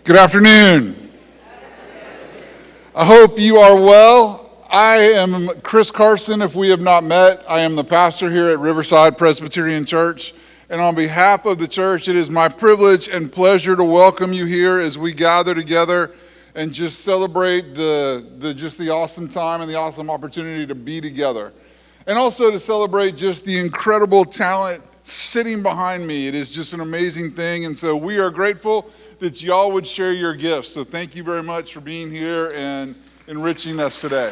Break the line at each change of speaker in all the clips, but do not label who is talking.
Good afternoon. I hope you are well. I am Chris Carson. If we have not met, I am the pastor here at Riverside Presbyterian Church. And on behalf of the church, it is my privilege and pleasure to welcome you here as we gather together and just celebrate the awesome time and the awesome opportunity to be together. And also to celebrate just the incredible talent sitting behind me. It is just an amazing thing. And so we are grateful that y'all would share your gifts. So thank you very much for being here and enriching us today.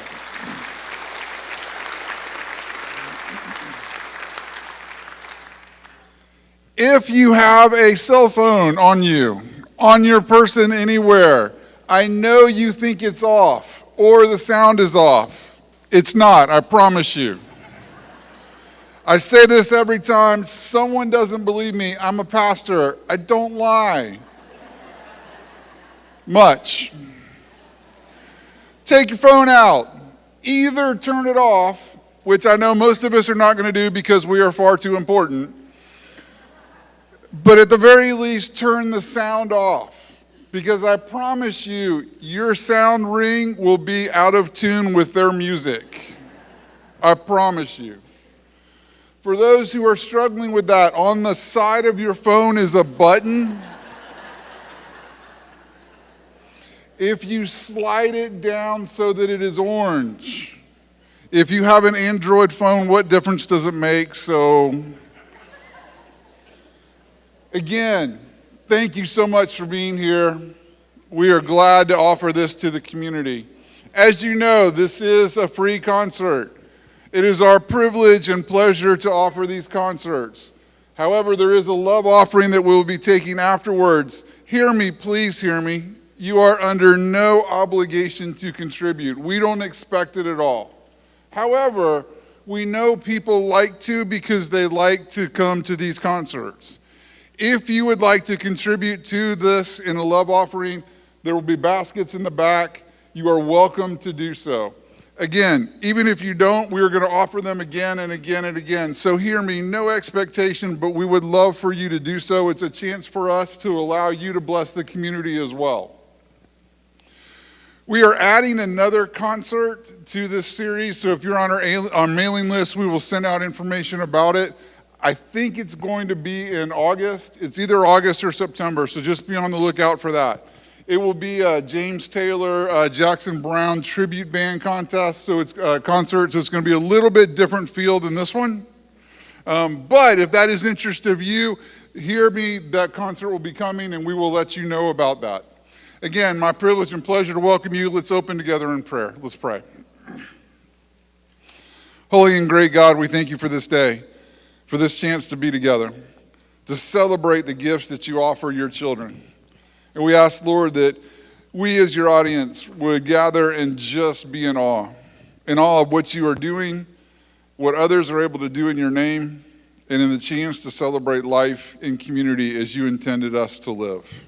If you have a cell phone on you, on your person anywhere, I know you think it's off or the sound is off. It's not, I promise you. I say this every time someone doesn't believe me. I'm a pastor. I don't lie much. Take your phone out. Either turn it off, which I know most of us are not going to do because we are far too important, but at the very least, turn the sound off. Because I promise you, your sound ring will be out of tune with their music. I promise you. For those who are struggling with that, on the side of your phone is a button. If you slide it down so that it is orange. If you have an Android phone, what difference does it make? So, again, thank you so much for being here. We are glad to offer this to the community. As you know, this is a free concert. It is our privilege and pleasure to offer these concerts. However, there is a love offering that we'll be taking afterwards. Hear me, please hear me. You are under no obligation to contribute. We don't expect it at all. However, we know people like to because they like to come to these concerts. If you would like to contribute to this in a love offering, there will be baskets in the back. You are welcome to do so. Again, even if you don't, we are going to offer them again and again and again. So hear me, no expectation, but we would love for you to do so. It's a chance for us to allow you to bless the community as well. We are adding another concert to this series, so if you're on our mailing list, we will send out information about it. I think it's going to be in August. It's either August or September, so just be on the lookout for that. It will be a James Taylor, Jackson Brown tribute band contest, so it's a concert, so it's going to be a little bit different feel than this one. But if that is interest of you, hear me, that concert will be coming, and we will let you know about that. Again, my privilege and pleasure to welcome you. Let's open together in prayer. Let's pray. Holy and great God, we thank you for this day, for this chance to be together, to celebrate the gifts that you offer your children. And we ask, Lord, that we as your audience would gather and just be in awe of what you are doing, what others are able to do in your name, and in the chance to celebrate life in community as you intended us to live.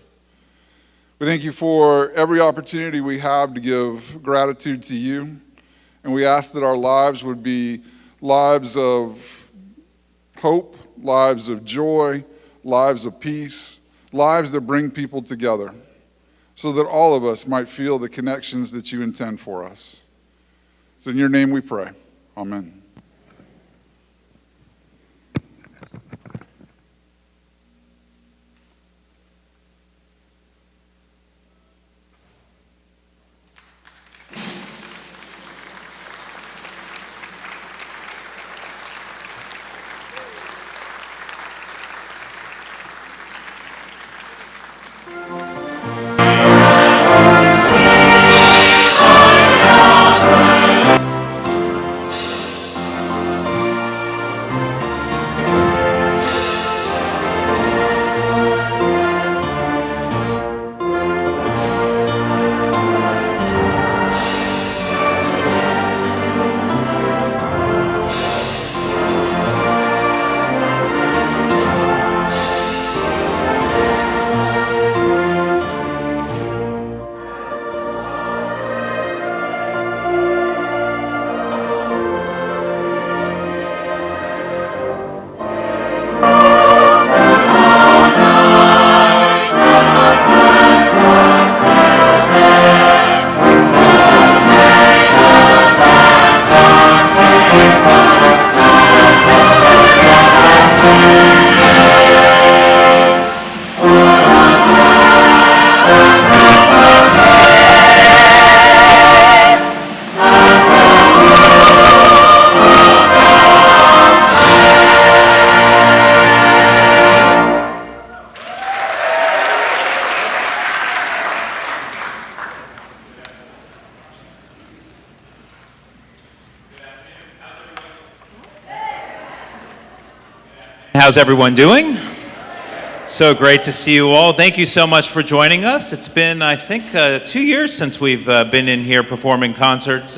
We thank you for every opportunity we have to give gratitude to you. And we ask that our lives would be lives of hope, lives of joy, lives of peace, lives that bring people together so that all of us might feel the connections that you intend for us. So in your name we pray. Amen.
How's everyone doing? So great to see you all. Thank you so much for joining us. It's been, I think, 2 years since we've been in here performing concerts.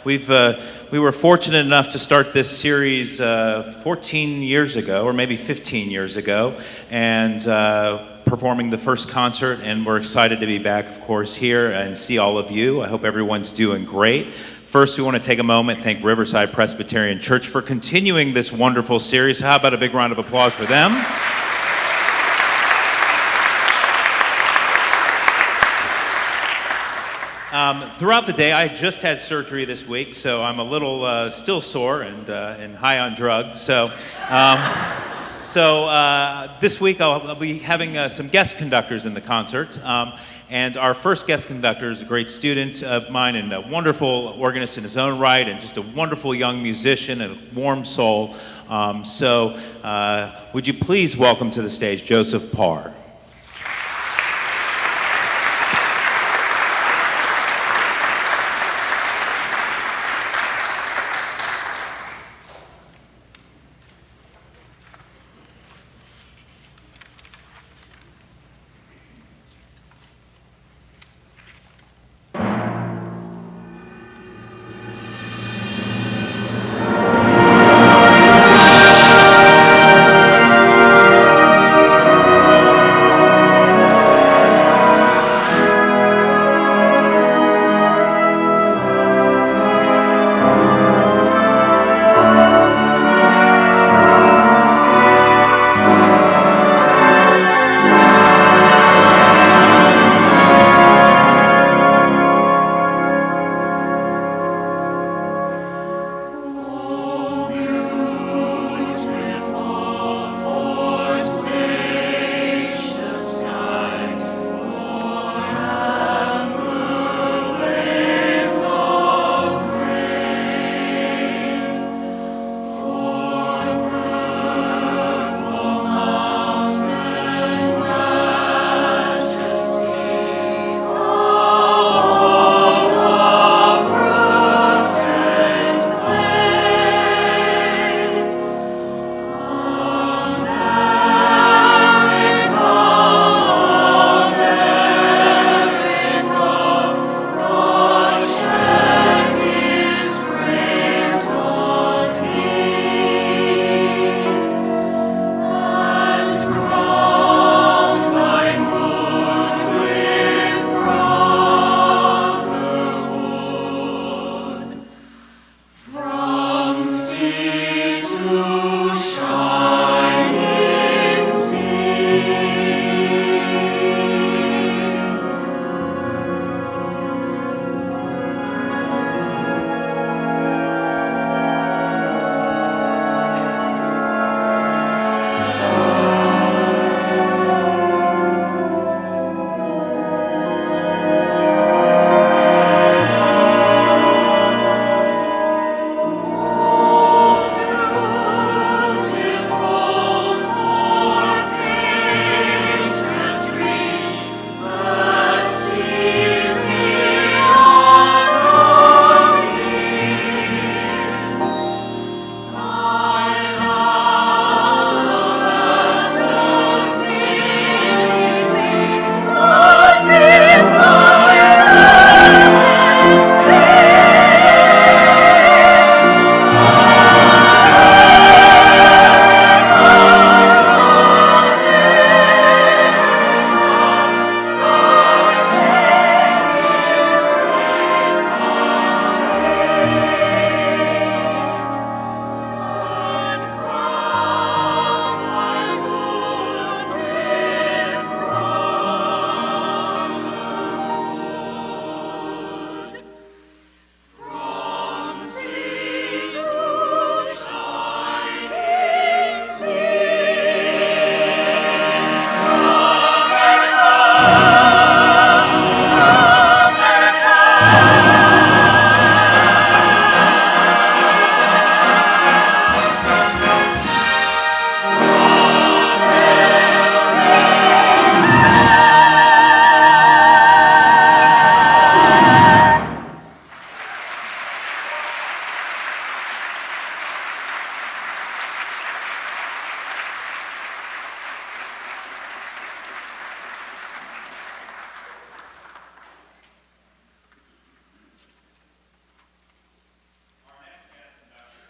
We were fortunate enough to start this series 14 years ago, or maybe 15 years ago, and performing the first concert, and we're excited to be back, of course, here and see all of you. I hope everyone's doing great. First, we want to take a moment and thank Riverside Presbyterian Church for continuing this wonderful series. How about a big round of applause for them? Throughout the day, I just had surgery this week, so I'm a little still sore and high on drugs. So this week I'll be having some guest conductors in the concert. And our first guest conductor is a great student of mine and a wonderful organist in his own right and just a wonderful young musician and a warm soul. Would you please welcome to the stage Joseph Parr.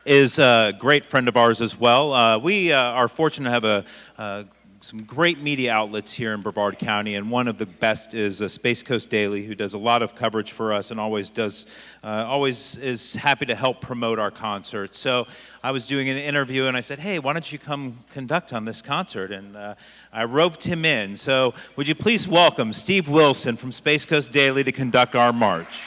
is a great friend of ours as well. We are fortunate to have some great media outlets here in Brevard County, and one of the best is Space Coast Daily, who does a lot of coverage for us and always is happy to help promote our concerts. So I was doing an interview and I said, hey, why don't you come conduct on this concert? And I roped him in. So would you please welcome Steve Wilson from Space Coast Daily to conduct our march.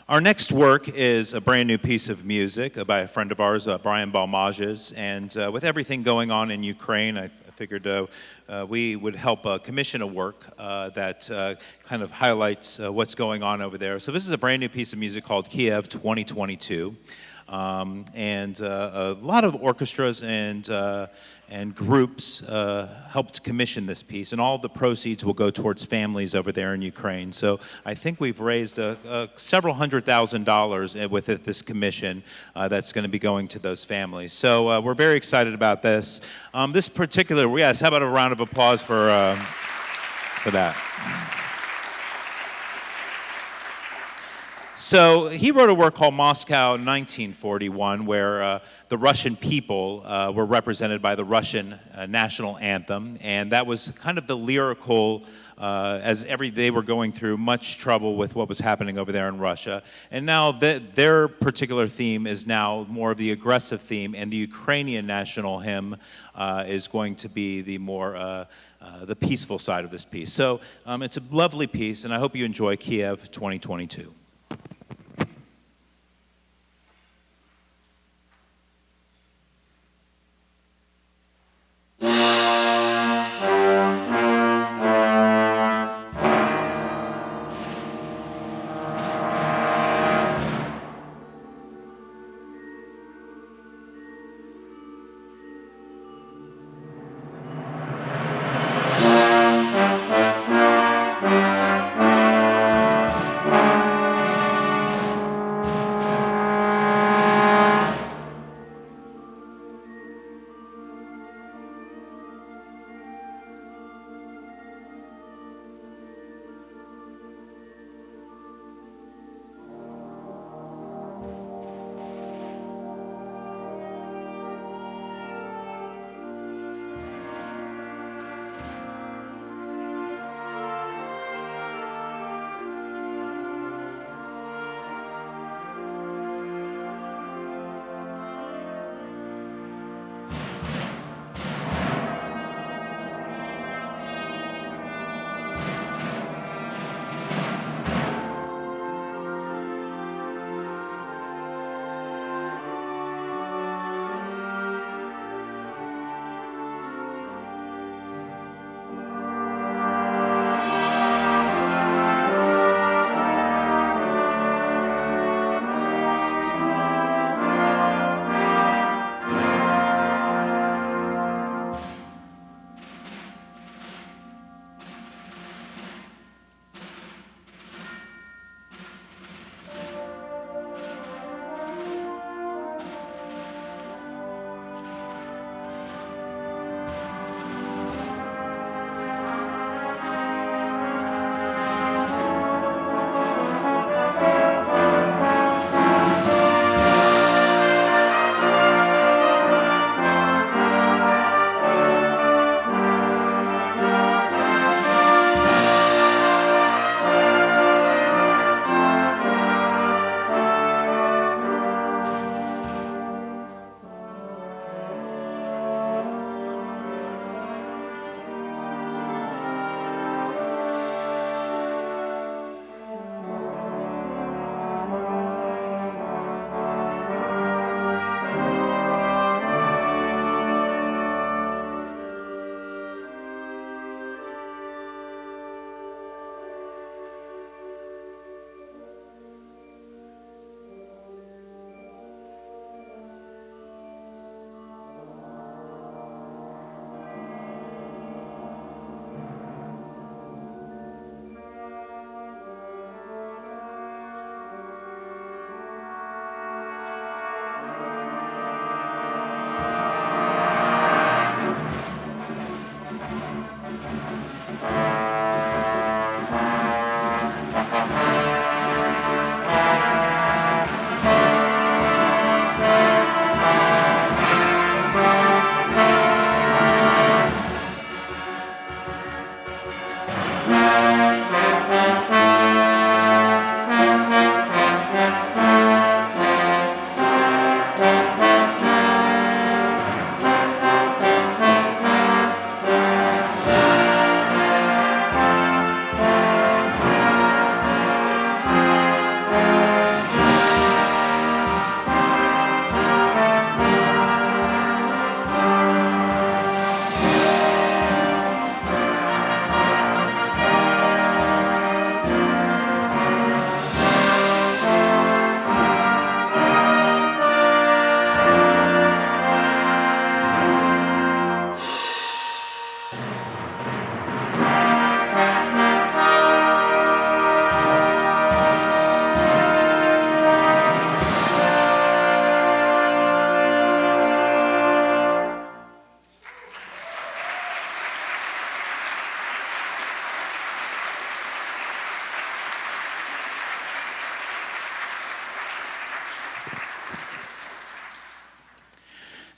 Our next work is a brand new piece of music by a friend of ours, Brian Balmages. And with everything going on in Ukraine, I figured we would help commission a work that kind of highlights what's going on over there. So this is a brand new piece of music called Kiev 2022. And a lot of orchestras and groups helped commission this piece, and all of the proceeds will go towards families over there in Ukraine. So I think we've raised several $100,000 with this commission that's going to be going to those families. So we're very excited about this. This particular, yes, how about a round of applause for that? So he wrote a work called Moscow 1941, where the Russian people were represented by the Russian national anthem, and that was kind of the lyrical, as they were going through much trouble with what was happening over there in Russia. And now their particular theme is now more of the aggressive theme, and the Ukrainian national hymn is going to be the more the peaceful side of this piece. So it's a lovely piece, and I hope you enjoy Kiev 2022.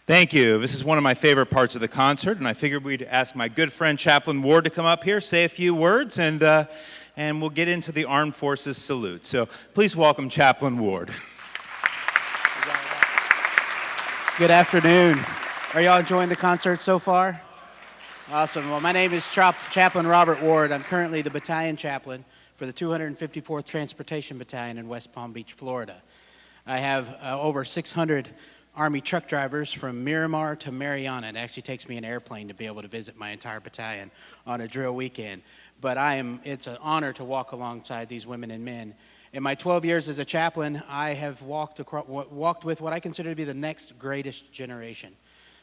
Thank you. This is one of my favorite parts of the concert, and I figured we'd ask my good friend Chaplain Ward to come up here, say a few words, and we'll get into the Armed Forces salute. So please welcome Chaplain Ward.
Good afternoon. Are y'all enjoying the concert so far? Awesome. Well, my name is Chaplain Robert Ward. I'm currently the battalion chaplain for the 254th Transportation Battalion in West Palm Beach, Florida. I have over 600 Army truck drivers from Miramar to Mariana. It actually takes me an airplane to be able to visit my entire battalion on a drill weekend. But it's an honor to walk alongside these women and men. In my 12 years as a chaplain, I have walked with what I consider to be the next greatest generation.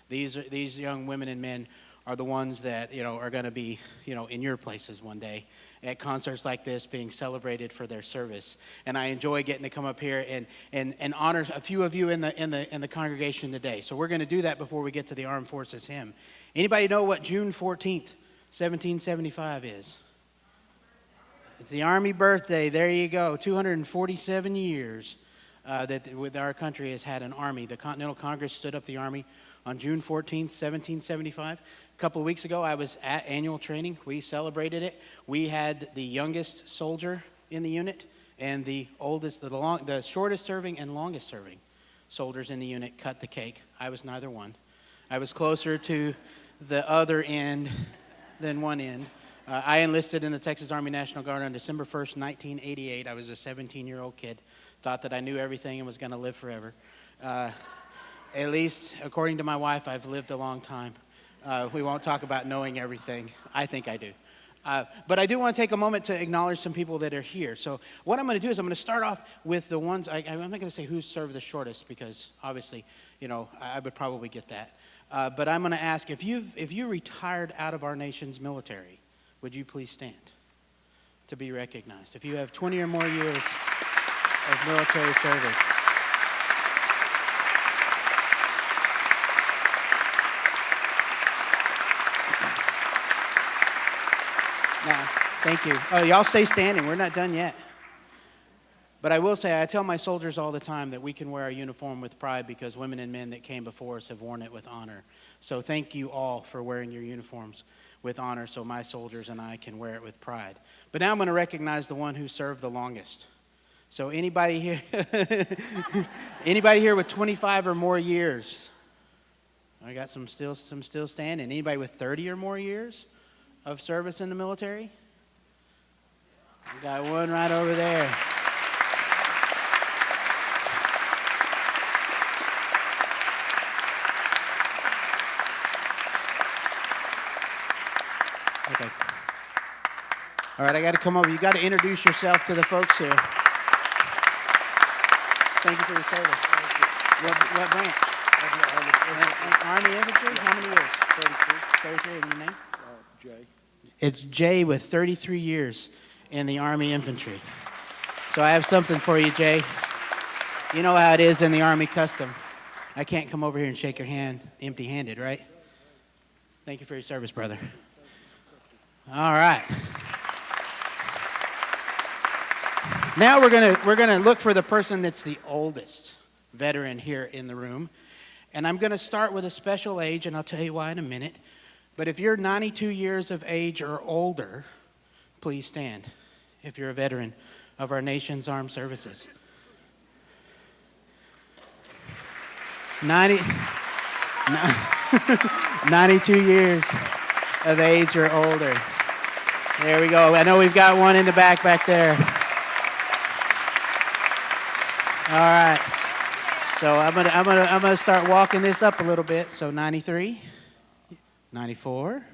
These young women and men are the ones that are going to be in your places one day at concerts like this, being celebrated for their service. And I enjoy getting to come up here and honor a few of you in the congregation today. So we're going to do that before we get to the Armed Forces hymn. Anybody know what June 14th, 1775 is? It's the Army birthday. There you go. 247 years that our country has had an Army. The Continental Congress stood up the Army on June 14th, 1775. A couple of weeks ago, I was at annual training. We celebrated it. We had the youngest soldier in the unit and the shortest serving and longest serving soldiers in the unit cut the cake. I was neither one. I was closer to the other end than one end. I enlisted in the Texas Army National Guard on December 1st, 1988. I was a 17-year-old kid. Thought that I knew everything and was going to live forever. At least, according to my wife, I've lived a long time. We won't talk about knowing everything. I think I do. But I do want to take a moment to acknowledge some people that are here. So what I'm going to do is I'm going to start off with the ones, I'm not going to say who's served the shortest because obviously, I would probably get that. But I'm going to ask, if you retired out of our nation's military, would you please stand to be recognized? If you have 20 or more years of military service. Now, thank you. Oh, y'all stay standing. We're not done yet. But I will say, I tell my soldiers all the time that we can wear our uniform with pride because women and men that came before us have worn it with honor. So thank you all for wearing your uniforms with honor so my soldiers and I can wear it with pride. But now I'm going to recognize the one who served the longest. So anybody here, anybody here with 25 or more years? I got some still standing. Anybody with 30 or more years of service in the military? I got one right over there. Okay. All right, I got to come over. You got to introduce yourself to the folks here. Thank you for your service. What branch? Army infantry? How many years? 33. And your name?
Jay.
It's Jay with 33 years in the Army infantry. So I have something for you, Jay. You know how it is in the Army custom. I can't come over here and shake your hand empty-handed, right? Thank you for your service, brother. All right. Now we're gonna look for the person that's the oldest veteran here in the room. And I'm gonna start with a special age, and I'll tell you why in a minute. But if you're 92 years of age or older, please stand if you're a veteran of our nation's armed services. 92 years of age or older. There we go. I know we've got one in the back there. All right. So I'm gonna start walking this up a little bit. So 93, 94,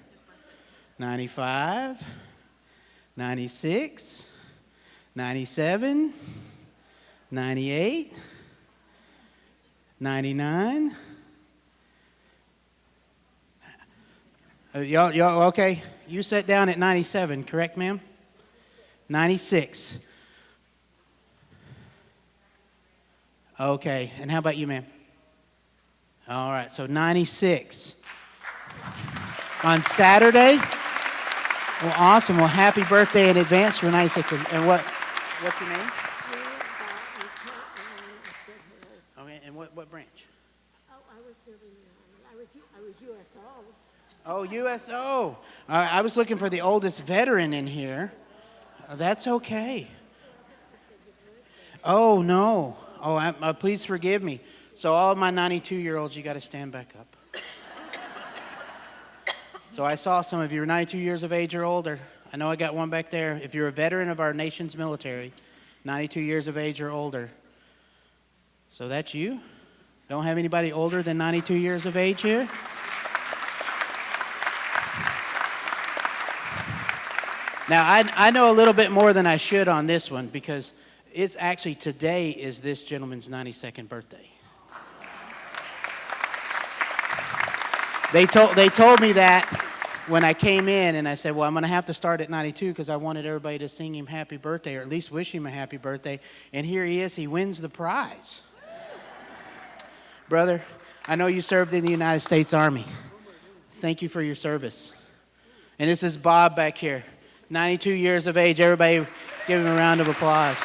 95, 96, 97, 98, 99. Y'all okay? You sat down at 97, correct, ma'am? 96. Okay, and how about you, ma'am? All right, so 96. On Saturday? Well, awesome. Well, happy birthday in advance for 96. And what's your name? Okay, and what branch?
Oh, I was serving, I was USO.
Oh, USO. I was looking for the oldest veteran in here. That's okay. Oh, no. Oh, please forgive me. So all of my 92-year-olds, you got to stand back up. So I saw some of you are 92 years of age or older. I know I got one back there. If you're a veteran of our nation's military, 92 years of age or older. So that's you? Don't have anybody older than 92 years of age here? Now, I know a little bit more than I should on this one because it's actually today is this gentleman's 92nd birthday. They told me that when I came in, and I said, well, I'm going to have to start at 92 because I wanted everybody to sing him happy birthday or at least wish him a happy birthday. And here he is. He wins the prize. Brother, I know you served in the United States Army. Thank you for your service. And this is Bob back here, 92 years of age. Everybody give him a round of applause.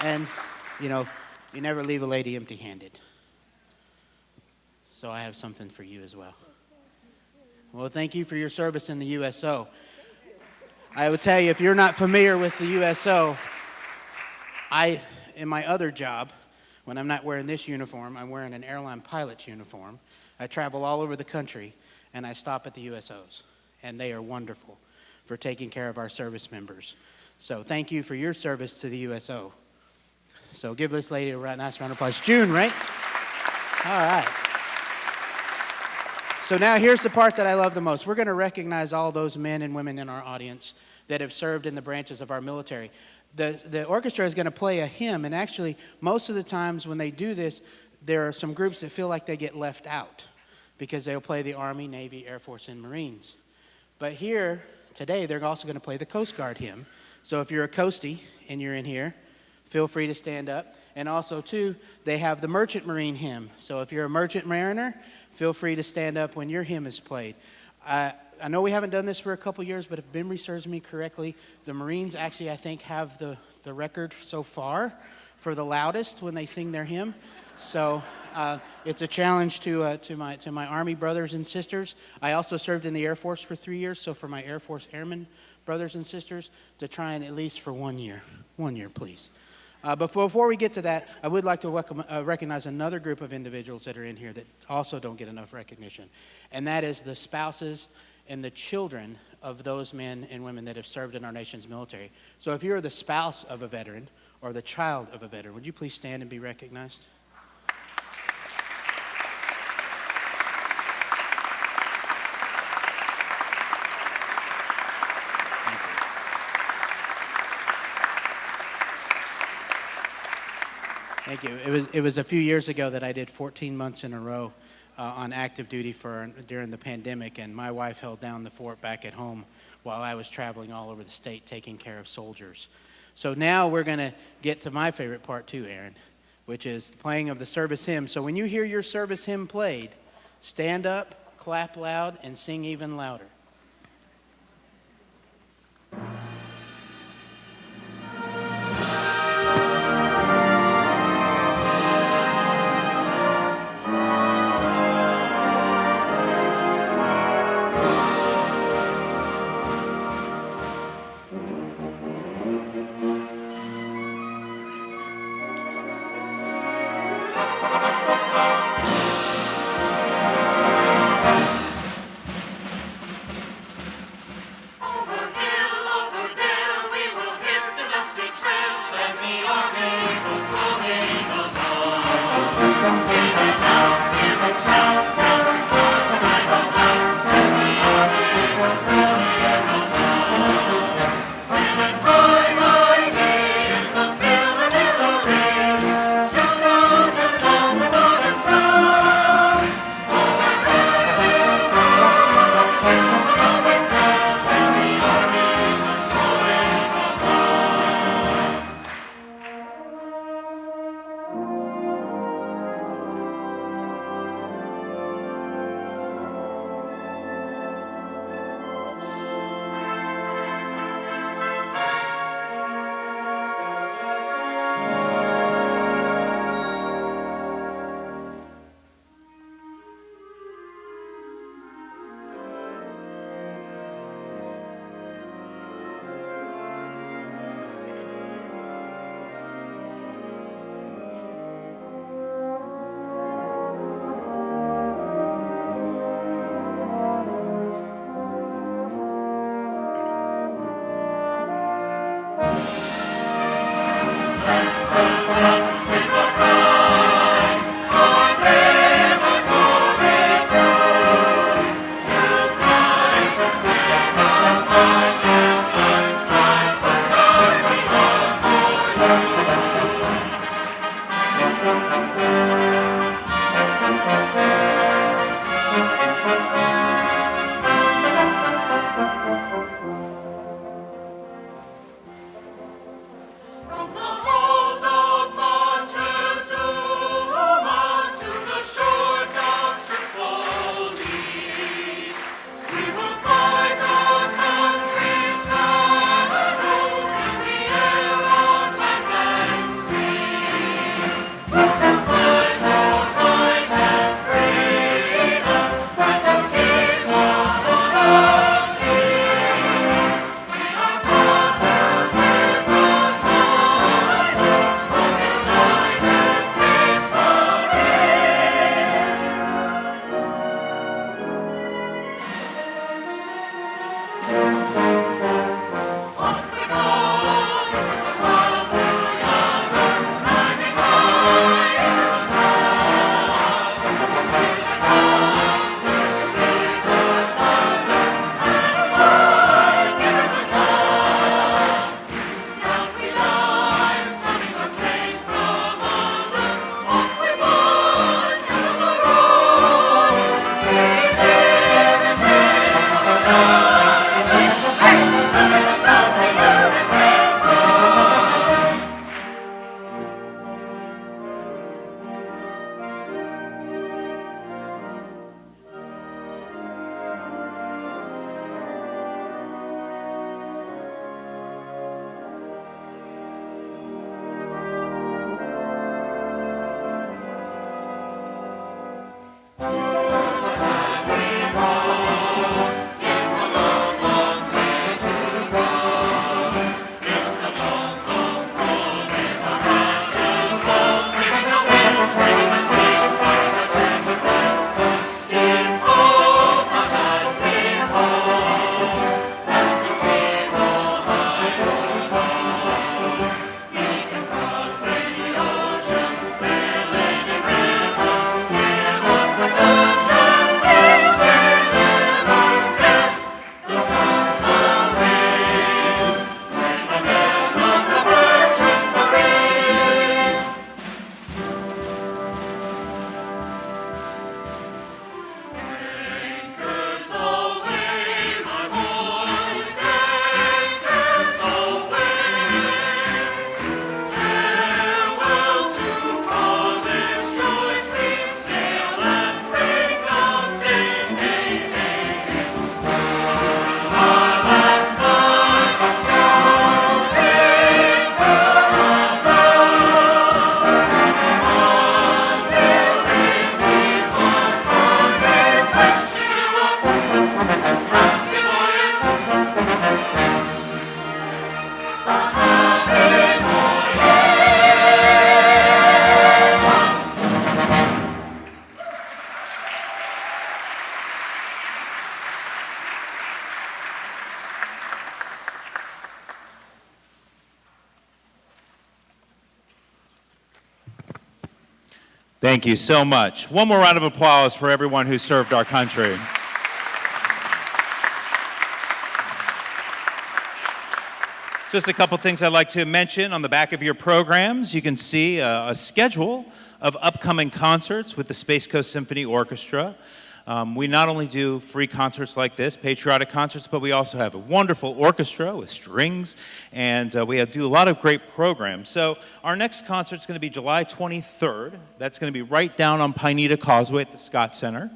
And, you know, you never leave a lady empty-handed. So I have something for you as well. Well, thank you for your service in the USO. I will tell you, if you're not familiar with the USO, in my other job, when I'm not wearing this uniform, I'm wearing an airline pilot's uniform. I travel all over the country, and I stop at the USOs. And they are wonderful for taking care of our service members. So thank you for your service to the USO. So give this lady a nice round of applause. June, right? All right. So now here's the part that I love the most. We're going to recognize all those men and women in our audience that have served in the branches of our military. The orchestra is going to play a hymn, and actually most of the times when they do this, there are some groups that feel like they get left out because they'll play the Army, Navy, Air Force, and Marines. But here today, they're also going to play the Coast Guard hymn. So if you're a Coastie and you're in here, feel free to stand up. And also, too, they have the Merchant Marine hymn. So if you're a merchant mariner, feel free to stand up when your hymn is played. I know we haven't done this for a couple years, but if memory serves me correctly, the Marines actually, I think, have the record so far for the loudest when they sing their hymn. So it's a challenge to my Army brothers and sisters. I also served in the Air Force for 3 years, so for my Air Force Airmen brothers and sisters, to try and at least for 1 year. 1 year, please. But before we get to that, I would like to recognize another group of individuals that are in here that also don't get enough recognition, and that is the spouses and the children of those men and women that have served in our nation's military. So if you're the spouse of a veteran or the child of a veteran, would you please stand and be recognized? Thank you. It was a few years ago that I did 14 months in a row on active duty during the pandemic, and my wife held down the fort back at home while I was traveling all over the state taking care of soldiers. So now we're going to get to my favorite part too, Aaron, which is the playing of the service hymn. So when you hear your service hymn played, Stand up, clap loud, and sing even louder.
Thank you so much. One more round of applause for everyone who served our country. Just a couple things I'd like to mention. On the back of your programs, you can see a schedule of upcoming concerts with the Space Coast Symphony Orchestra. We not only do free concerts like this, patriotic concerts, but we also have a wonderful orchestra with strings, and we do a lot of great programs. So our next concert is going to be July 23rd. That's going to be right down on Pineda Causeway at the Scott Center.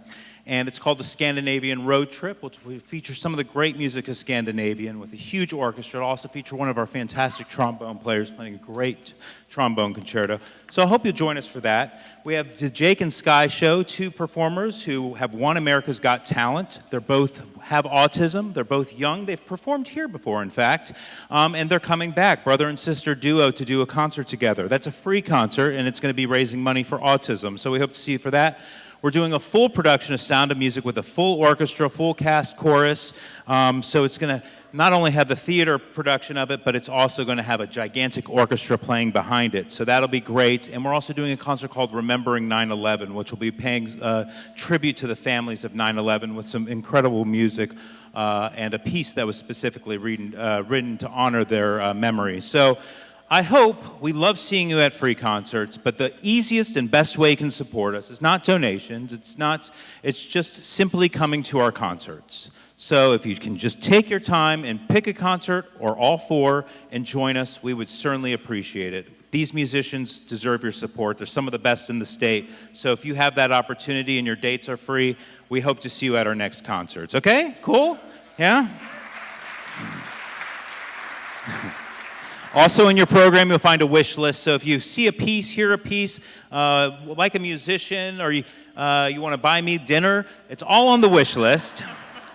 And it's called the Scandinavian Road Trip, which will feature some of the great music of Scandinavian with a huge orchestra. It'll also feature one of our fantastic trombone players playing a great trombone concerto. So I hope you'll join us for that. We have the Jake and Sky Show, two performers who have won America's Got Talent. They both have autism. They're both young. They've performed here before, in fact. And they're coming back, brother and sister duo, to do a concert together. That's a free concert, and it's going to be raising money for autism. So we hope to see you for that. We're doing a full production of Sound of Music with a full orchestra, full cast, chorus. So it's going to not only have the theater production of it, but it's also going to have a gigantic orchestra playing behind it. So that'll be great. And we're also doing a concert called Remembering 9/11, which will be paying tribute to the families of 9/11 with some incredible music and a piece that was specifically written to honor their memory. So we love seeing you at free concerts, but the easiest and best way you can support us is not donations, it's just simply coming to our concerts. So if you can just take your time and pick a concert or all four and join us, we would certainly appreciate it. These musicians deserve your support. They're some of the best in the state. So if you have that opportunity and your dates are free, we hope to see you at our next concerts. Okay? Cool? Yeah? Also in your program, you'll find a wish list. So if you see a piece, hear a piece, like a musician, or you want to buy me dinner, it's all on the wish list.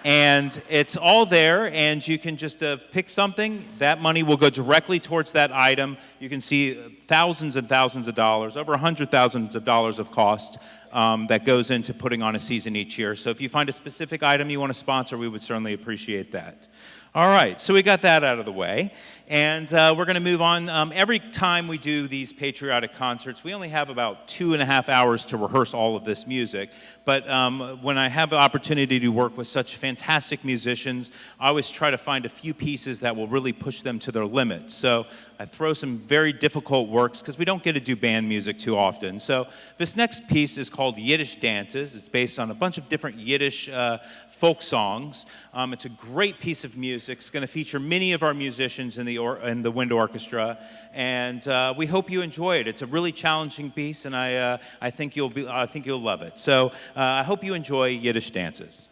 And it's all there, and you can just pick something. That money will go directly towards that item. You can see thousands and thousands of dollars, over $100,000 of cost that goes into putting on a season each year. So if you find a specific item you want to sponsor, we would certainly appreciate that. All right, so we got that out of the way, and we're going to move on. Every time we do these patriotic concerts, we only have about 2.5 hours to rehearse all of this music, but when I have the opportunity to work with such fantastic musicians, I always try to find a few pieces that will really push them to their limits. So I throw some very difficult works, because we don't get to do band music too often. So this next piece is called Yiddish Dances. It's based on a bunch of different Yiddish folk songs. It's a great piece of music. It's going to feature many of our musicians in the wind orchestra, and we hope you enjoy it. It's a really challenging piece, and I think you'll love it. So I hope you enjoy Yiddish Dances.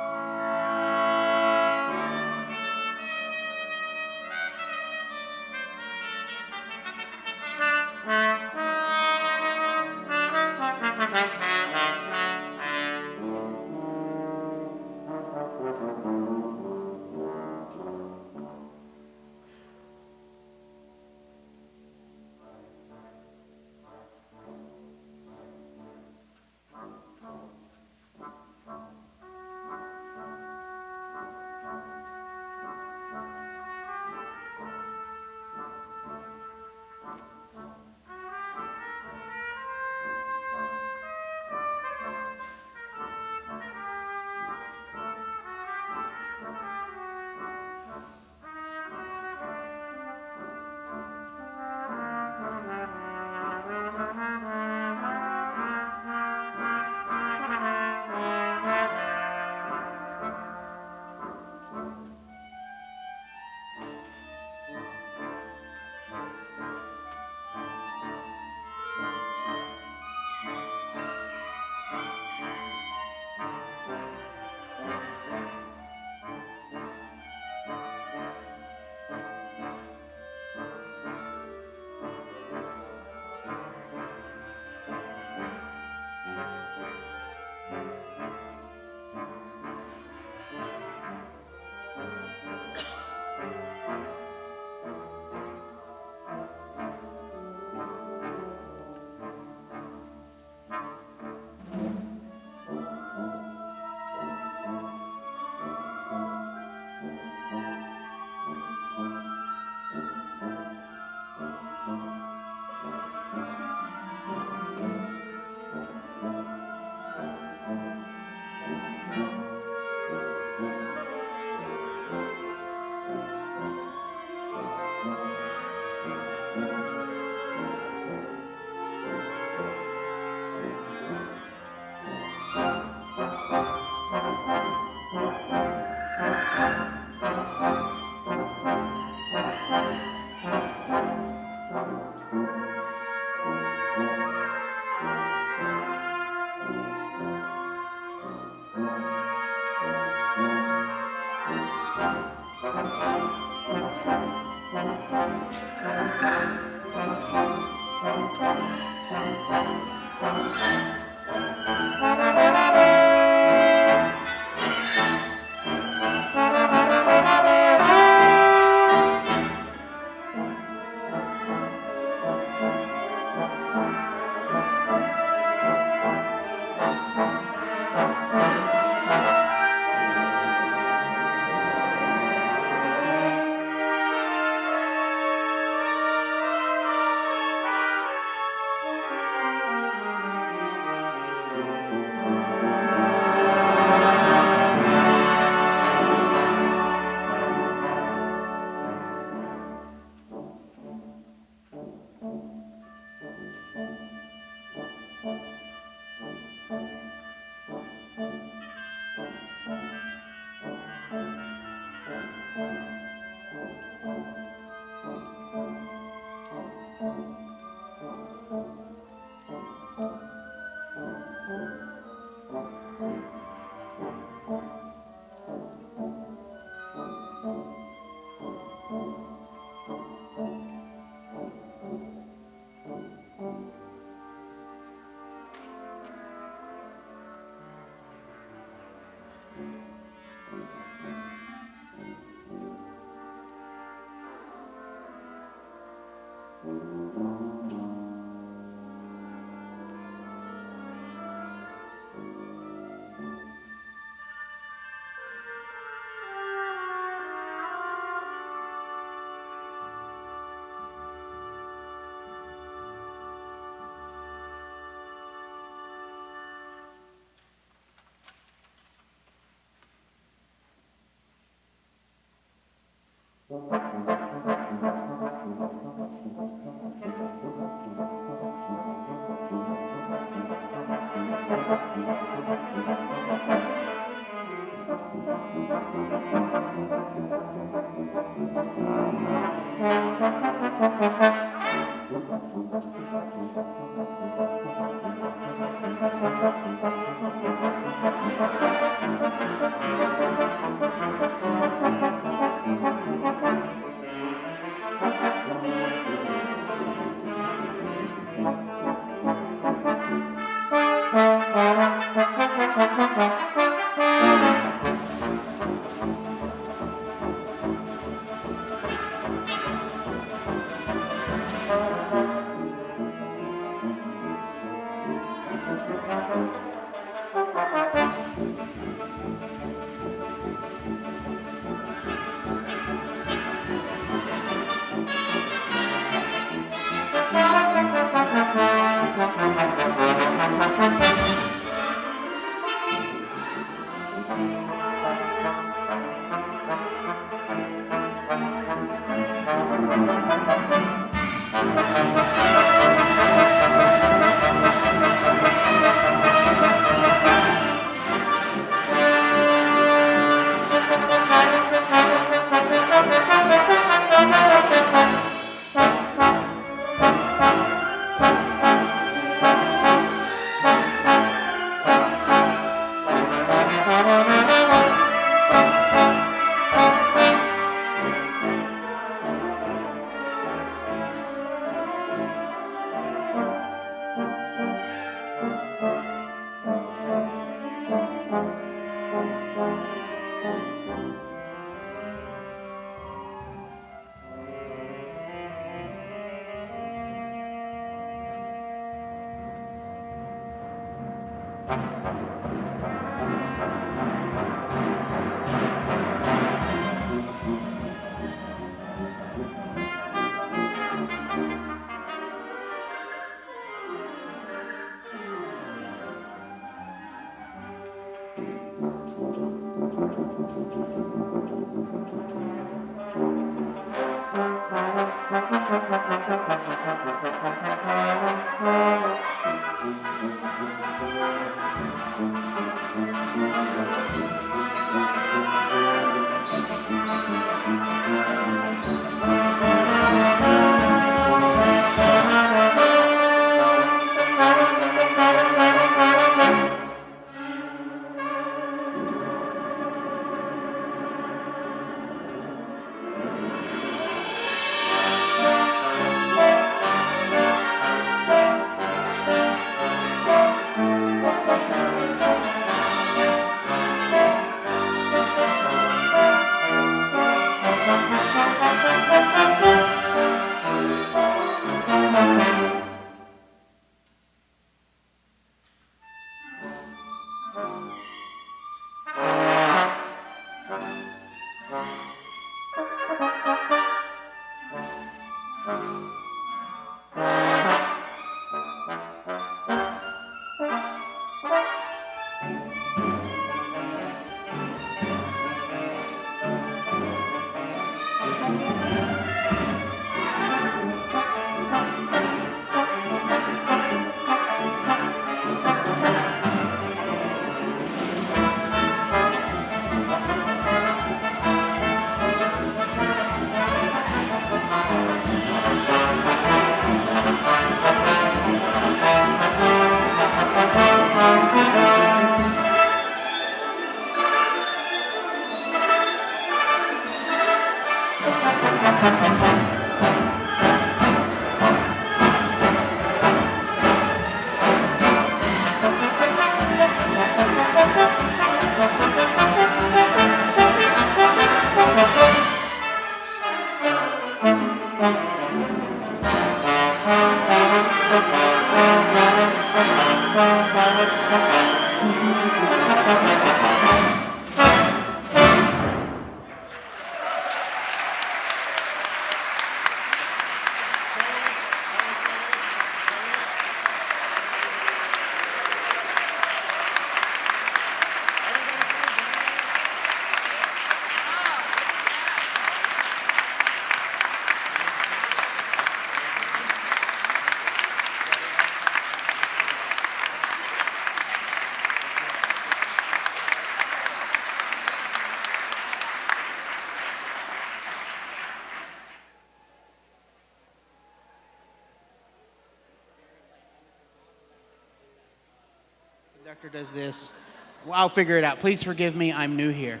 Conductor does this. Well, I'll figure it out. Please forgive me, I'm new here.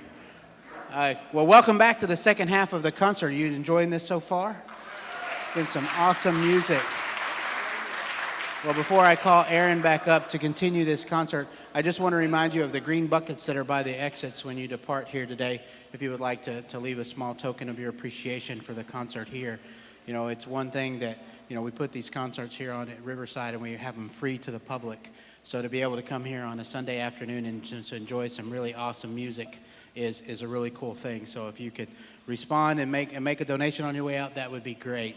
Well, welcome back to the second half of the concert. Are you enjoying this so far? It's been some awesome music. Well, before I call Aaron back up to continue this concert, I just want to remind you of the green buckets that are by the exits when you depart here today, if you would like to leave a small token of your appreciation for the concert here. You know, it's one thing that, you know, we put these concerts here on at Riverside and we have them free to the public. So to be able to come here on a Sunday afternoon and just enjoy some really awesome music is a really cool thing. So if you could respond and make a donation on your way out, that would be great.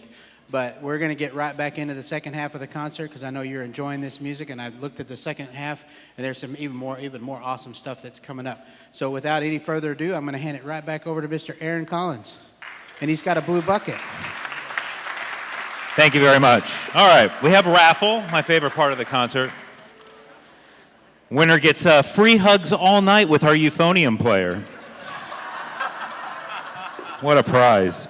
But we're going to get right back into the second half of the concert because I know you're enjoying this music, and I've looked at the second half, and there's some even more awesome stuff that's coming up. So without any further ado, I'm going to hand it right back over to Mr. Aaron Collins, and he's got a blue bucket.
Thank you very much. All right, we have a raffle, my favorite part of the concert. Winner gets free hugs all night with our euphonium player. What a prize.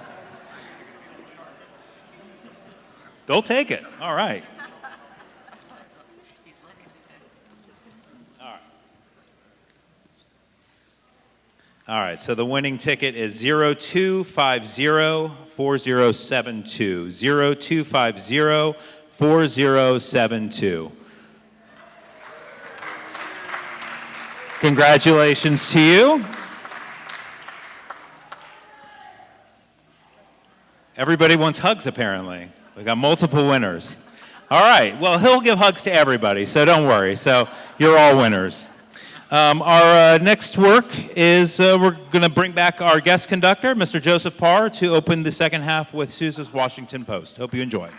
They'll take it. All right. All right, so the winning ticket is 0250-4072. 0250-4072. Congratulations to you. Everybody wants hugs, apparently. We got multiple winners. All right, well, he'll give hugs to everybody, so don't worry. So you're all winners. Our next work is we're going to bring back our guest conductor, Mr. Joseph Parr, to open the second half with Sousa's Washington Post. Hope you enjoy.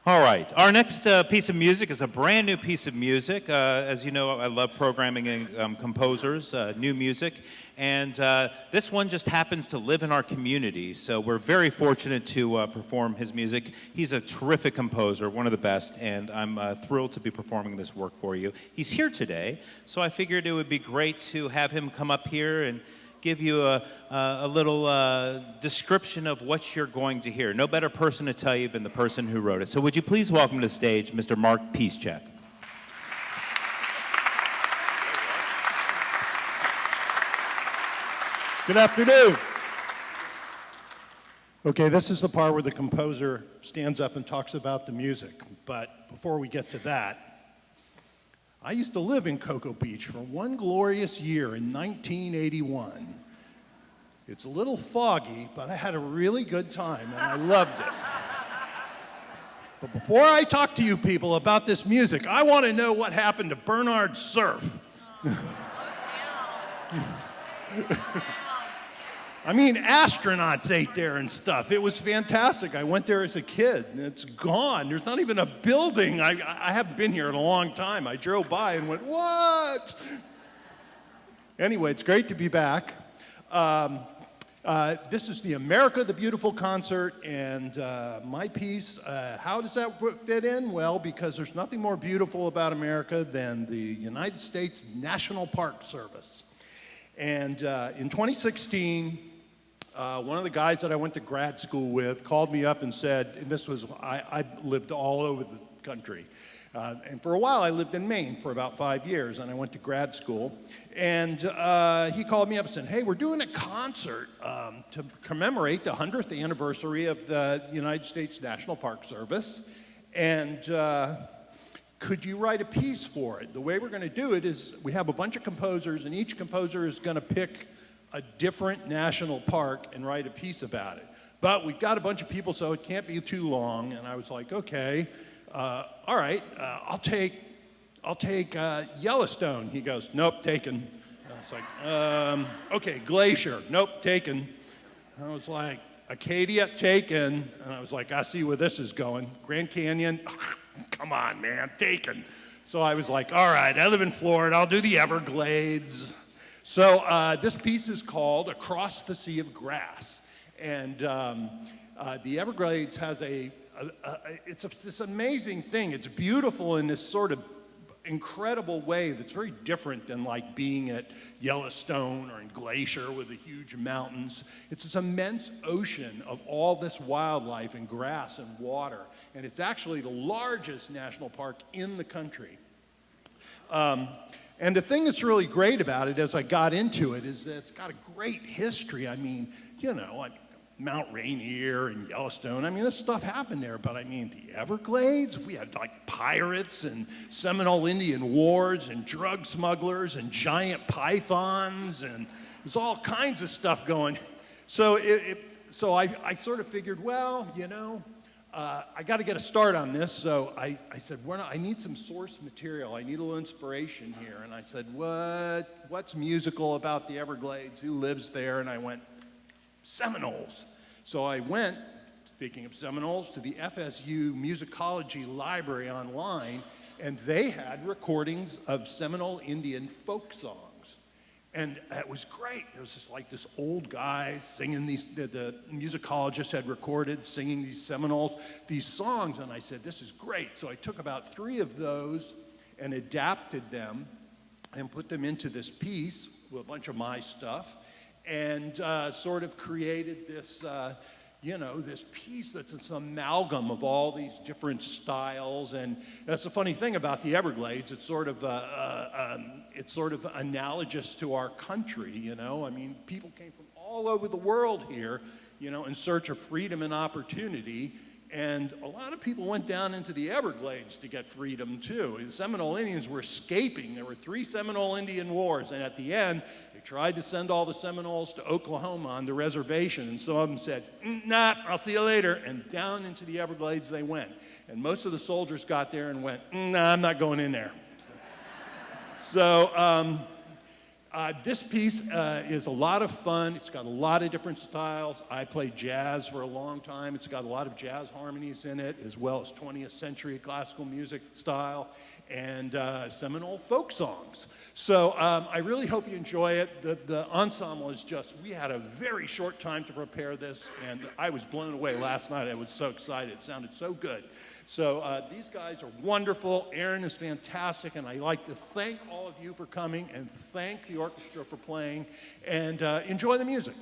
All right. Our next piece of music is a brand new piece of music. As you know, I love programming composers, new music. And this one just happens to live in our community. So we're very fortunate to perform his music. He's a terrific composer, one of the best. And I'm thrilled to be performing this work for you. He's here today. So I figured it would be great to have him come up here and give you a little description of what you're going to hear. No better person to tell you than the person who wrote it. So would you please welcome to the stage Mr. Mark Piszczek.
Good afternoon. Okay, this is the part where the composer stands up and talks about the music. But before we get to that, I used to live in Cocoa Beach for one glorious year in 1981. It's a little foggy, but I had a really good time and I loved it. But before I talk to you people about this music, I want to know what happened to Bernard Cerf. I mean, astronauts ate there and stuff. It was fantastic. I went there as a kid, and it's gone. There's not even a building. I haven't been here in a long time. I drove by and went, what? Anyway, it's great to be back. This is the America the Beautiful concert, and my piece, how does that fit in? Well, because there's nothing more beautiful about America than the United States National Park Service. And in 2016, one of the guys that I went to grad school with called me up and said, and this was, I lived all over the country. And for a while, I lived in Maine for about 5 years, and I went to grad school. And he called me up and said, hey, we're doing a concert to commemorate the 100th anniversary of the United States National Park Service. And could you write a piece for it? The way we're going to do it is we have a bunch of composers, and each composer is going to pick a different national park and write a piece about it. But we've got a bunch of people, so it can't be too long. And I was like, okay, all right, I'll take Yellowstone. He goes, nope, taken. And I was like, okay, Glacier, nope, taken. And I was like, Acadia, taken. And I was like, I see where this is going. Grand Canyon, come on, man, taken. So I was like, all right, I live in Florida, I'll do the Everglades. So this piece is called Across the Sea of Grass. And the Everglades has it's this amazing thing. It's beautiful in this sort of incredible way that's very different than like being at Yellowstone or in Glacier with the huge mountains. It's this immense ocean of all this wildlife and grass and water. And it's actually the largest national park in the country. And the thing that's really great about it as I got into it is that it's got a great history. I mean, you know, Mount Rainier and Yellowstone, I mean, this stuff happened there, but I mean, the Everglades, we had like pirates and Seminole Indian wars and drug smugglers and giant pythons, and there's all kinds of stuff going. So I sort of figured, well, you know, I got to get a start on this. So I said, I need some source material. I need a little inspiration here. And I said, what's musical about the Everglades? Who lives there? And I went, Seminoles. So I went, speaking of Seminoles, to the FSU Musicology Library online, and they had recordings of Seminole Indian folk songs. And it was great. It was just like this old guy singing the musicologist had recorded, singing these Seminoles, these songs, and I said, this is great. So I took about 3 of those and adapted them and put them into this piece. with a bunch of my stuff, and sort of created this, this piece that's this amalgam of all these different styles. And that's the funny thing about the Everglades. It's sort of analogous to our country. I mean, people came from all over the world here, in search of freedom and opportunity. And a lot of people went down into the Everglades to get freedom too. The Seminole Indians were escaping. There were 3 Seminole Indian Wars, and at the end, they tried to send all the Seminoles to Oklahoma on the reservation, and some of them said, nah, I'll see you later, and down into the Everglades they went. And most of the soldiers got there and went, nah, I'm not going in there. So this piece is a lot of fun. It's got a lot of different styles. I played jazz for a long time. It's got a lot of jazz harmonies in it, as well as 20th century classical music style and Seminole folk songs. So I really hope you enjoy it. The ensemble is just, we had a very short time to prepare this, and I was blown away last night. I was so excited. It sounded so good. So these guys are wonderful. Aaron is fantastic, and I'd like to thank all of you for coming and thank the orchestra for playing, and enjoy the music.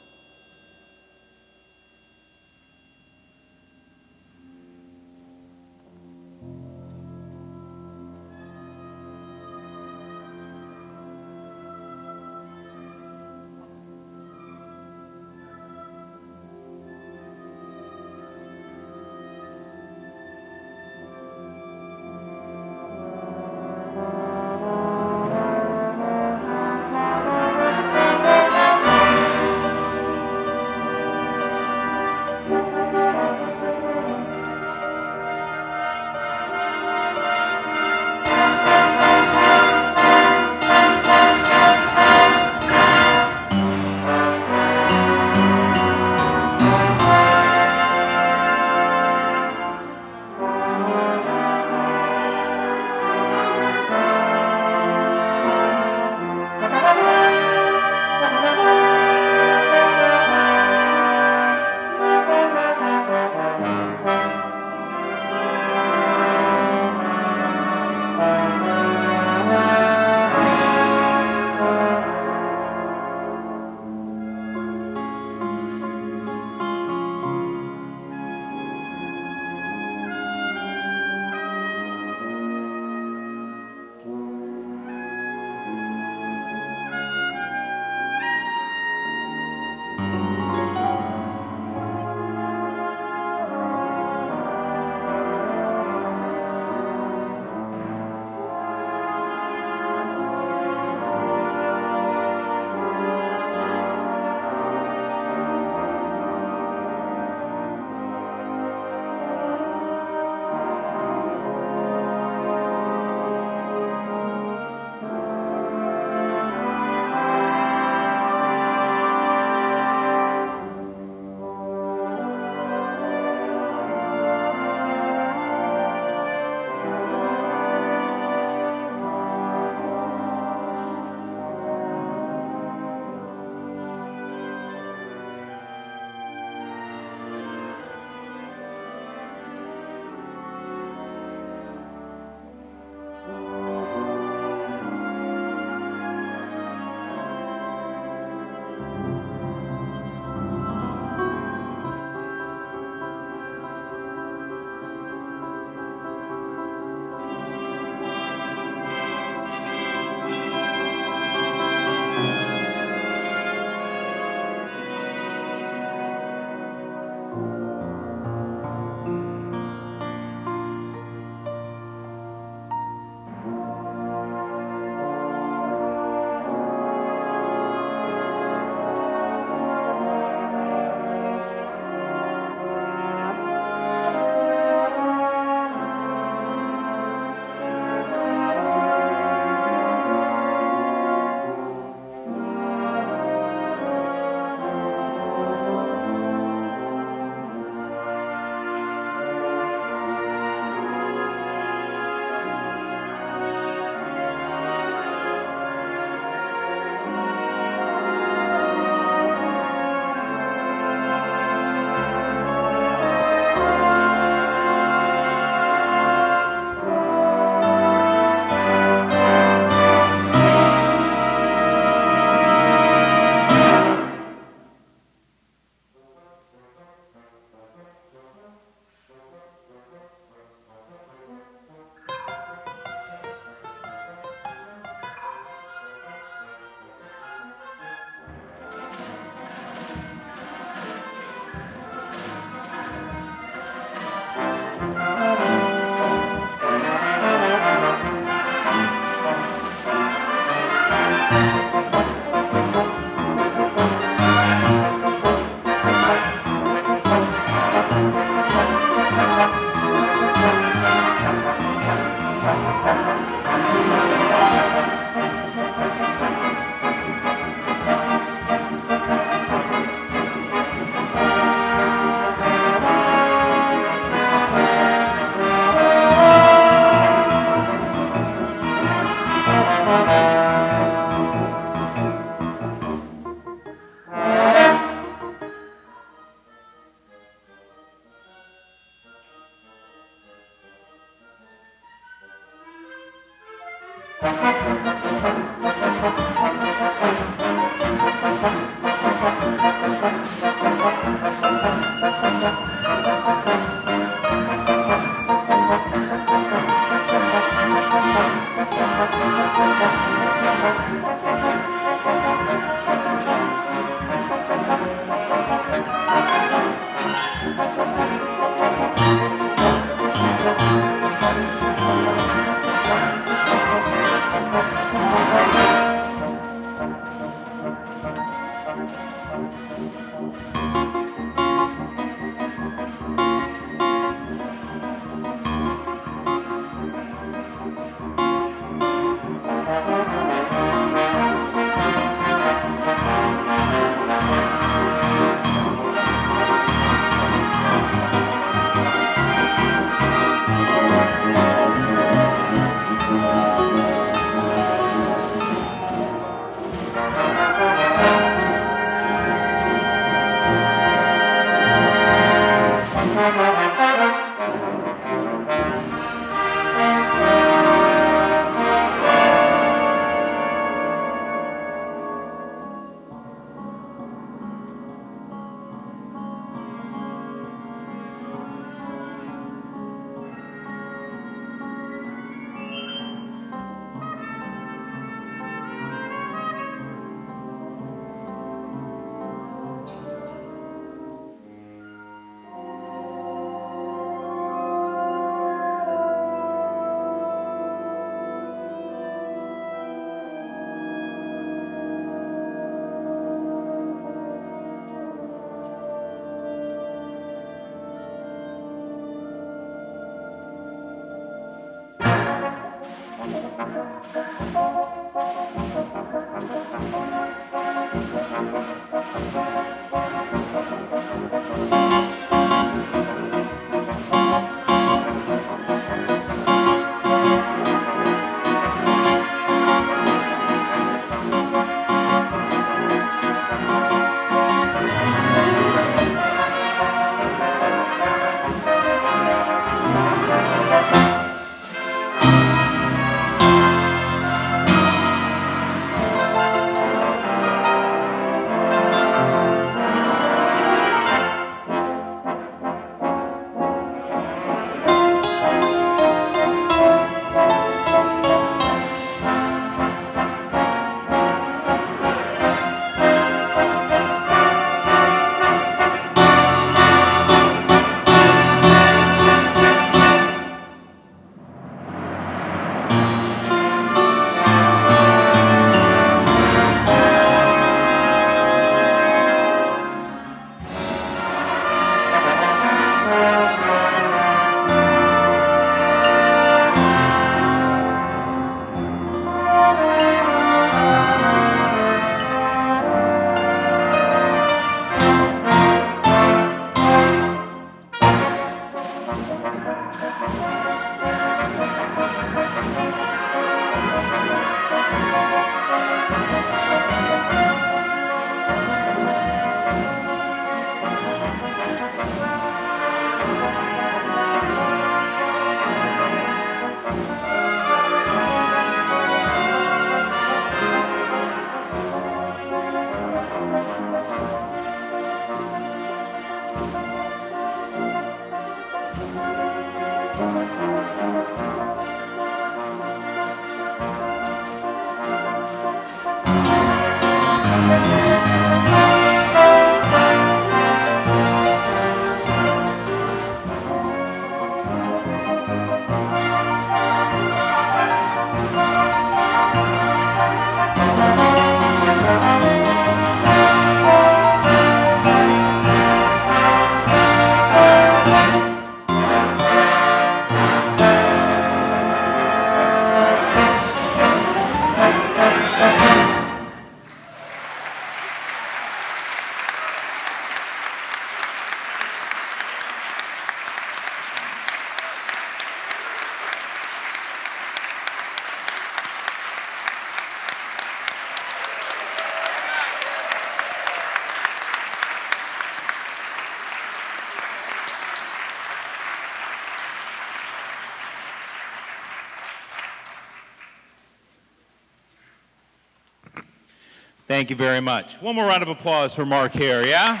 Thank you very much. One more round of applause for Mark here, yeah?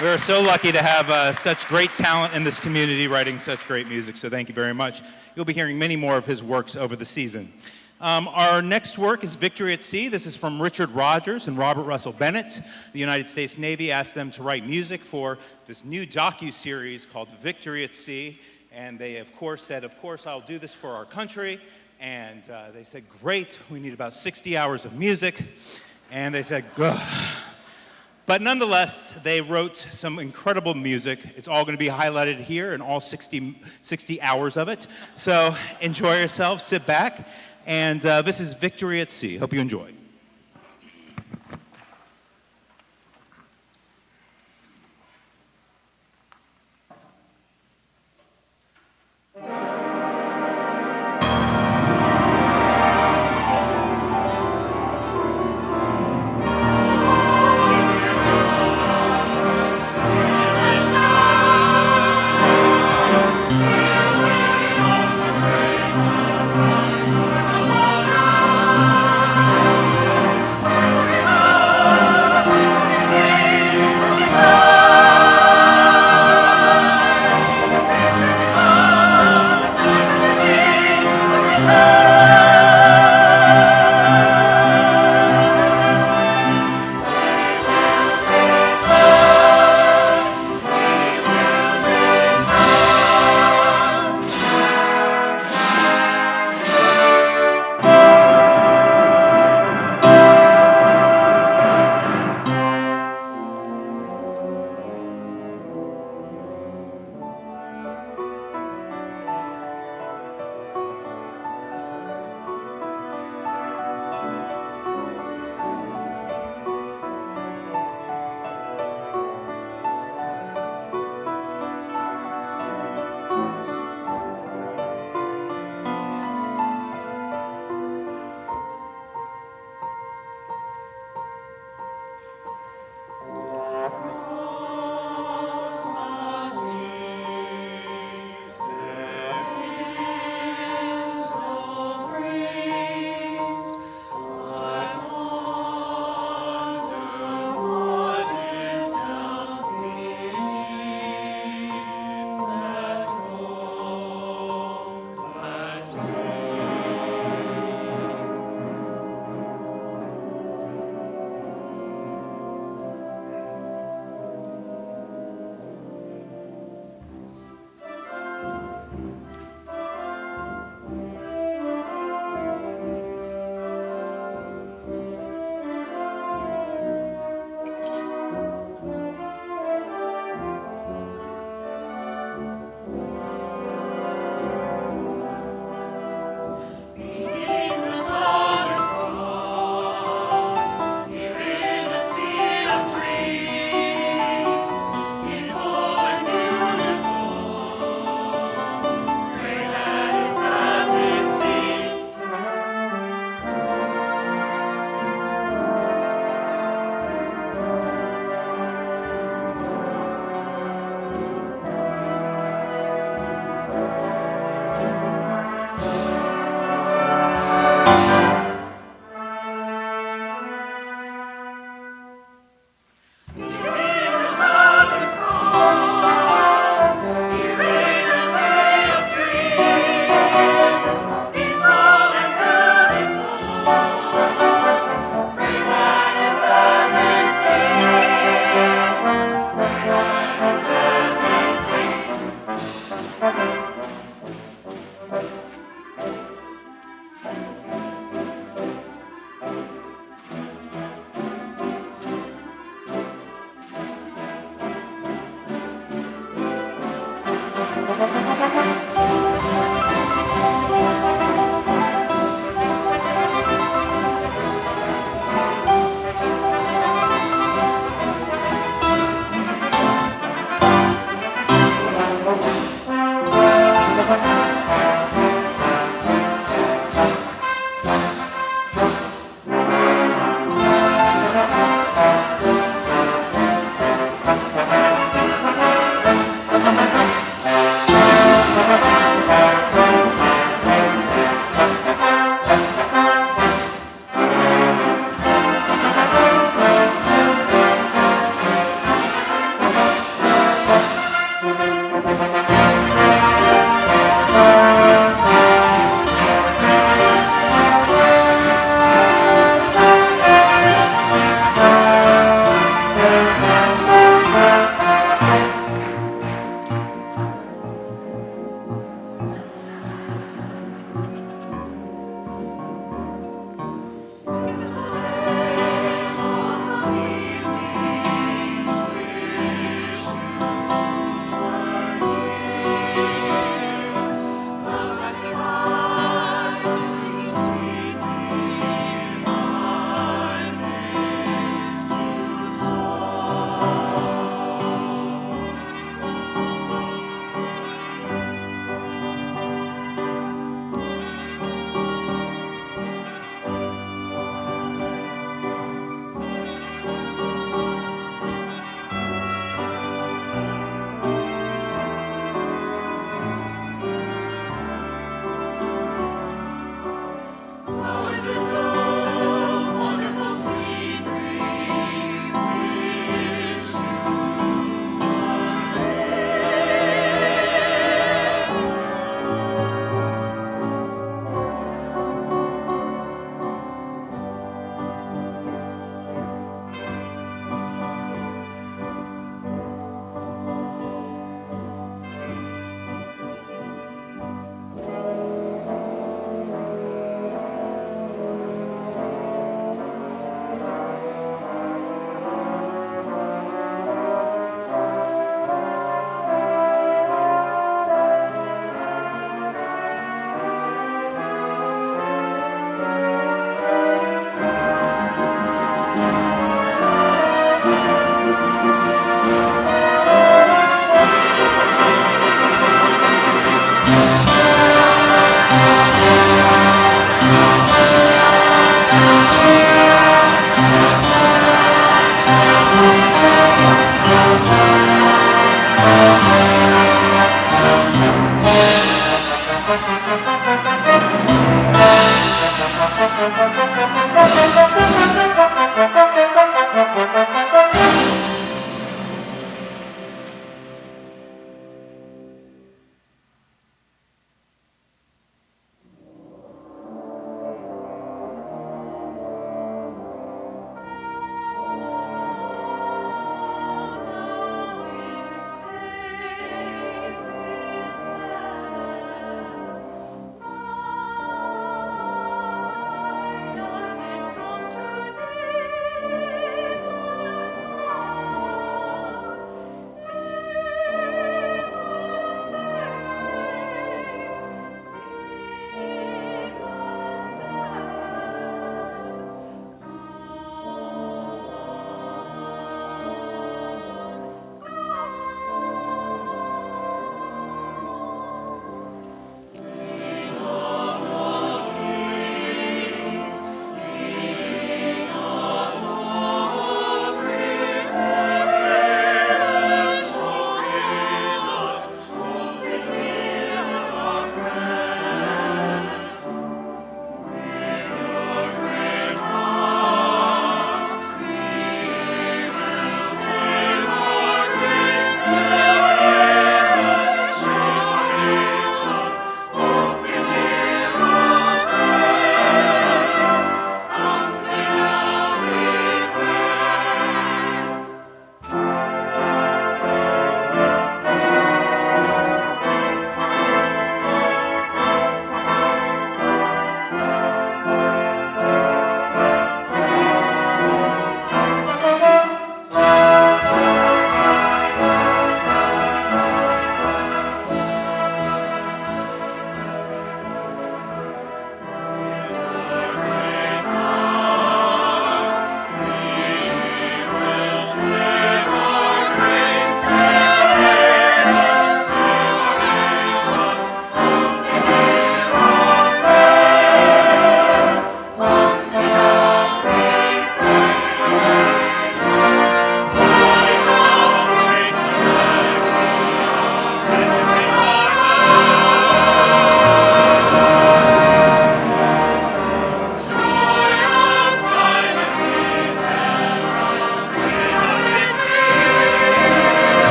We are so lucky to have such great talent in this community writing such great music, so thank you very much. You'll be hearing many more of his works over the season. Our next work is Victory at Sea. This is from Richard Rogers and Robert Russell Bennett. The United States Navy asked them to write music for this new docu-series called Victory at Sea, and they, of course, said, of course, I'll do this for our country. And they said, great, we need about 60 hours of music. And they said, ugh. But nonetheless, they wrote some incredible music. It's all going to be highlighted here in all 60 hours of it. So enjoy yourself, sit back. And this is Victory at Sea. Hope you enjoy.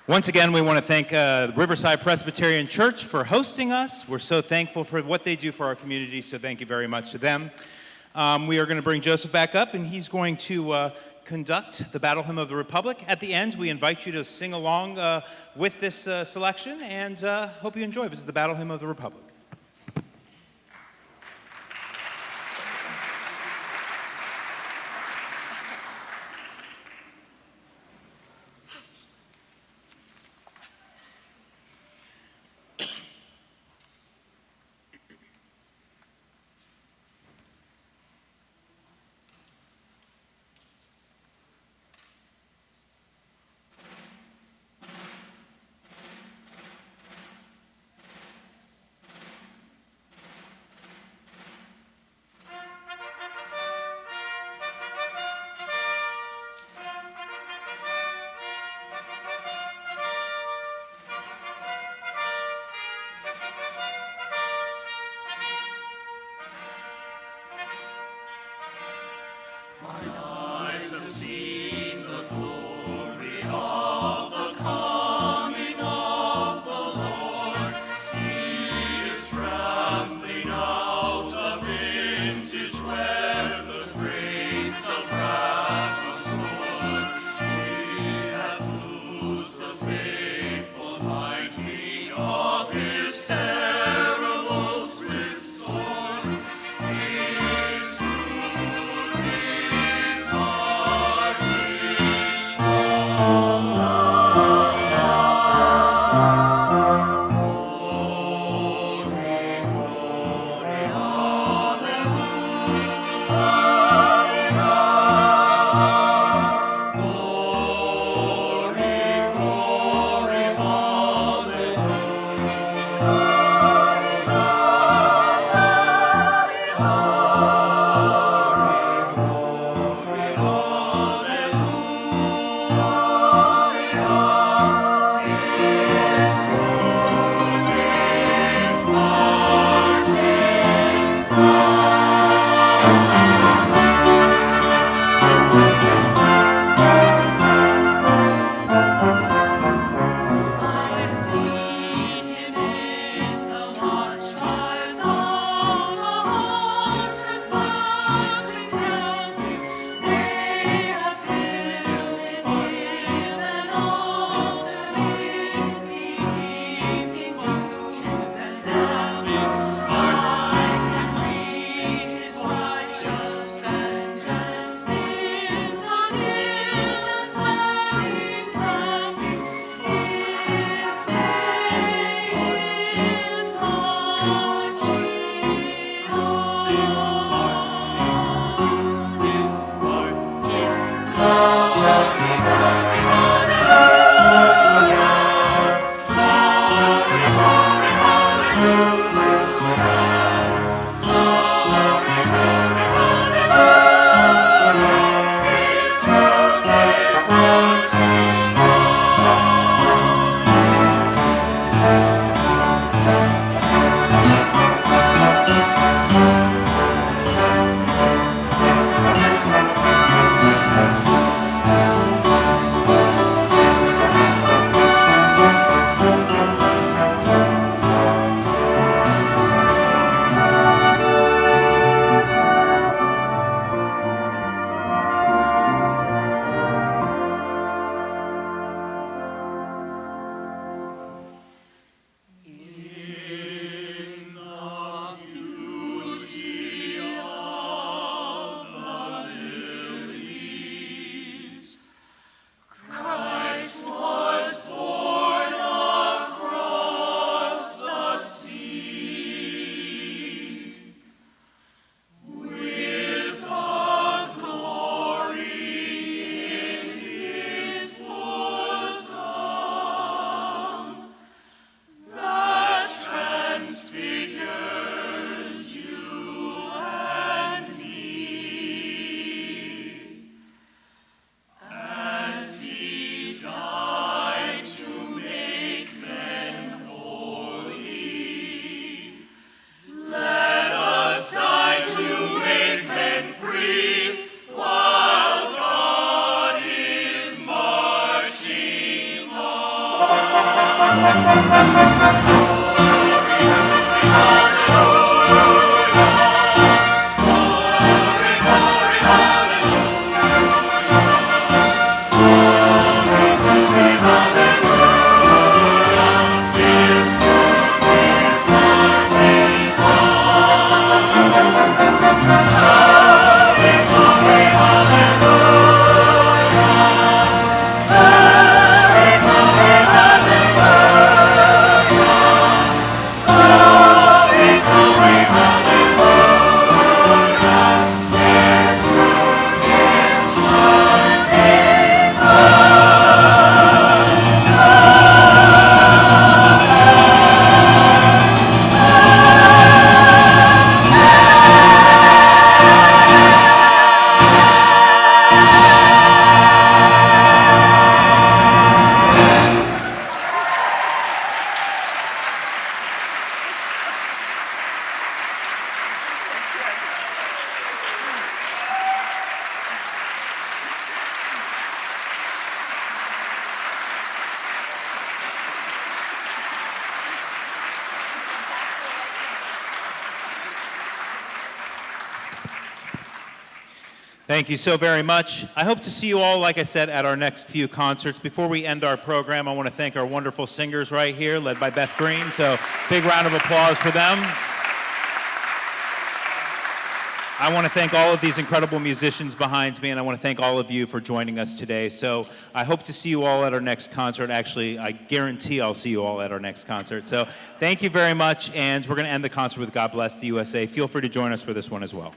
Once again, we want to thank Riverside Presbyterian Church for hosting us. We're so thankful for what they do for our community, so thank you very much to them. We are going to bring Joseph back up, and he's going to conduct the Battle Hymn of the Republic. At the end, we invite you to sing along with this selection, and hope you enjoy. This is the Battle Hymn of the Republic. Thank you so very much. I hope to see you all, like I said, at our next few concerts. Before we end our program, I want to thank our wonderful singers right here, led by Beth Green. So big round of applause for them. I want to thank all of these incredible musicians behind me, and I want to thank all of you for joining us today. So I hope to see you all at our next concert. Actually, I guarantee I'll see you all at our next concert. So thank you very much, and we're going to end the concert with God Bless the USA. Feel free to join us for this one as well.